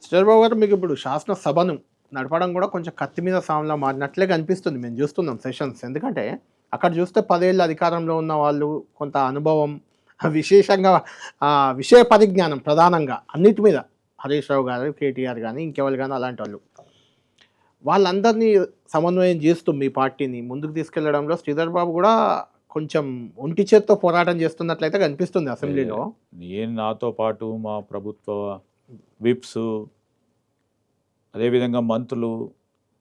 చంద్రబాబు గారు మీకు ఇప్పుడు శాసనసభను నడపడం కూడా కొంచెం కత్తి మీద సాంలా మారినట్లే కనిపిస్తుంది. మేము చూస్తున్నాం సెషన్స్. ఎందుకంటే అక్కడ చూస్తే 10 ఏళ్ళు అధికారంలో ఉన్న వాళ్ళు కొంత అనుభవం విశేషంగా విషయ పరిజ్ఞానం ప్రధానంగా అన్నిటి మీద హరీష్ రావు గారు, కేటీఆర్ గానీ, ఇంకెవరు గానీ అలాంటి వాళ్ళు. వాళ్ళందరినీ సమన్వయం చేస్తూ మీ పార్టీని ముందుకు తీసుకెళ్లడంలో శ్రీధర్ బాబు కూడా కొంచెం ఒంటి చేత్తో పోరాటం చేస్తున్నట్లయితే కనిపిస్తుంది అసెంబ్లీలో. నేను నాతో పాటు మా ప్రభుత్వ విప్స్, అదేవిధంగా మంత్రులు,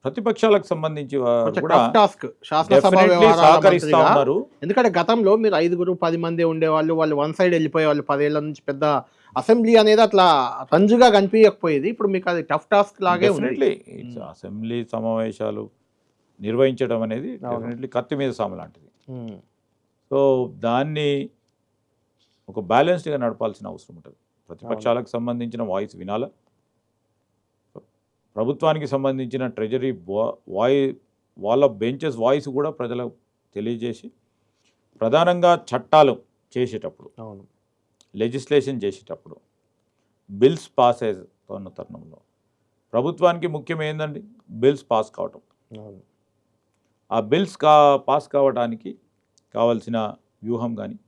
ప్రతిపక్షాలకు సంబంధించి కొంచెం కూడా టఫ్ టాస్క్ శాసనసభ definitely వ్యవహారాల సహకరిస్తా మంత్రిగా. ఉన్నారు. ఎందుకంటే గతంలో మీరు 5 10 మంది ఉండేవాళ్ళు, వాళ్ళు వన్ సైడ్ వెళ్ళిపోయేవాళ్ళు. 10 ఏళ్ల నుంచి పెద్ద అసెంబ్లీ అనేది అట్లా రంజుగా కనిపించకపోయేది. ఇప్పుడు మీకు అది టఫ్ టాస్క్ లాగే ఉంది. డెఫినెట్లీ అసెంబ్లీ సమావేశాలు నిర్వహించడం అనేది డెఫినెట్లీ కత్తి మీద సాము లాంటిది. ఉమ్. సో దాన్ని ఒక బ్యాలెన్స్డ్గా నడపాల్సిన అవసరం ఉంటుంది. ప్రతిపక్షాలకు సంబంధించిన వాయిస్ వినాల, ప్రభుత్వానికి సంబంధించిన ట్రెజరీ వాళ్ళ బెంచెస్ వాయిస్ కూడా ప్రజలకు తెలియజేసి, ప్రధానంగా చట్టాలు చేసేటప్పుడు, అవును. లెజిస్లేషన్ చేసేటప్పుడు, బిల్స్ పాస్ అవుతున్న తరుణంలో ప్రభుత్వానికి ముఖ్యం ఏందండి? బిల్స్ పాస్ కావటం. అవును. ఆ బిల్స్ పాస్ కావడానికి కావాల్సిన వ్యూహం కానీ,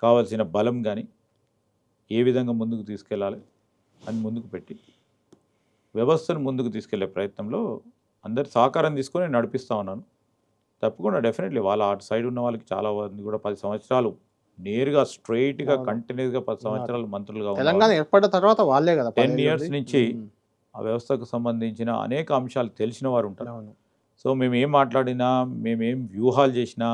కావాల్సిన బలం కానీ ఏ విధంగా ముందుకు తీసుకెళ్ళాలి అని ముందుకు పెట్టి వ్యవస్థను ముందుకు తీసుకెళ్లే ప్రయత్నంలో అందరి సహకారం తీసుకొని నడిపిస్తూ ఉన్నాను. తప్పకుండా డెఫినెట్లీ వాళ్ళ అటు సైడ్ ఉన్న వాళ్ళకి చాలా మంది కూడా 10 సంవత్సరాలు నేరుగా స్ట్రైట్గా కంటిన్యూస్గా 10 సంవత్సరాలు మంత్రులుగా తెలంగాణ ఏర్పడిన తర్వాత వాళ్ళే కదా 10 years నుంచి ఆ వ్యవస్థకు సంబంధించిన అనేక అంశాలు తెలిసిన వారు ఉంటారు. అవును. సో మేము ఏం మాట్లాడినా, మేమేం వ్యూహాలు చేసినా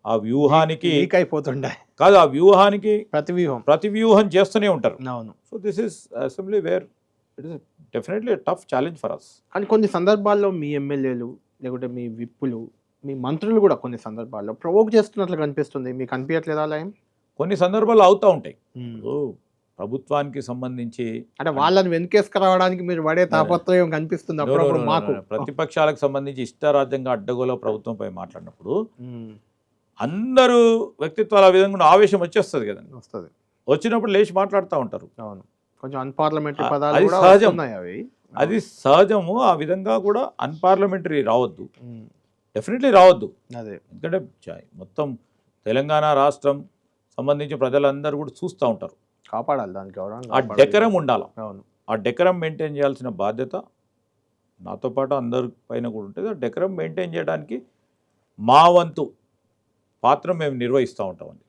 ఆ వ్యూహానికి వీక్ అయిపోతుండే కాదు, ఆ వ్యూహానికి ప్రతి వ్యూహం చేస్తూనే ఉంటారు. అవును. So this is assembly where it is definitely tough challenge for us. కానీ కొన్ని సందర్భాల్లో మీ ఎమ్మెల్యేలు లేకుంటే మీ విప్పులు, మీ మంత్రులు కూడా కొన్ని సందర్భాల్లో ప్రవోక్ చేస్తున్నట్లు కనిపిస్తుంది. మీకు అనిపించట్లేదా అలా ఏం? కొన్ని సందర్భాలు అవుతూ ఉంటాయి. ప్రభుత్వానికి సంబంధించి అంటే వాళ్ళని వెనకేసుకురావడానికి మీరు పడే తాపత్రయం కనిపిస్తుంది అప్పుడప్పుడు మాకు. ప్రతిపక్షాలకు సంబంధించి ఇష్టారాజ్యంగా అడ్డగోలో ప్రభుత్వంపై మాట్లాడినప్పుడు అందరూ వ్యక్తిత్వాలు ఆ విధంగా ఆవేశం వచ్చేస్తుంది కదండి. వస్తుంది. వచ్చినప్పుడు లేచి మాట్లాడుతూ ఉంటారు. అవును. కొంచెం అన్పార్లమెంటరీ పదాలు అది కూడా సహజం. వస్తున్నాయి అవి. అది సహజము. ఆ విధంగా కూడా అన్పార్లమెంటరీ రావద్దు, డెఫినెట్లీ రావద్దు. అదే. ఎందుకంటే మొత్తం తెలంగాణ రాష్ట్రం సంబంధించి ప్రజలందరూ కూడా చూస్తూ ఉంటారు. కాపాడాలి దానికి గౌరవం. ఆ డెకరం ఉండాలి. అవును. ఆ డెకరం మెయింటైన్ చేయాల్సిన బాధ్యత నాతో పాటు అందరి పైన కూడా ఉంటుంది. ఆ డెకరం మెయింటైన్ చేయడానికి మా వంతు పాత్ర మేము నిర్వహిస్తూ ఉంటామండి.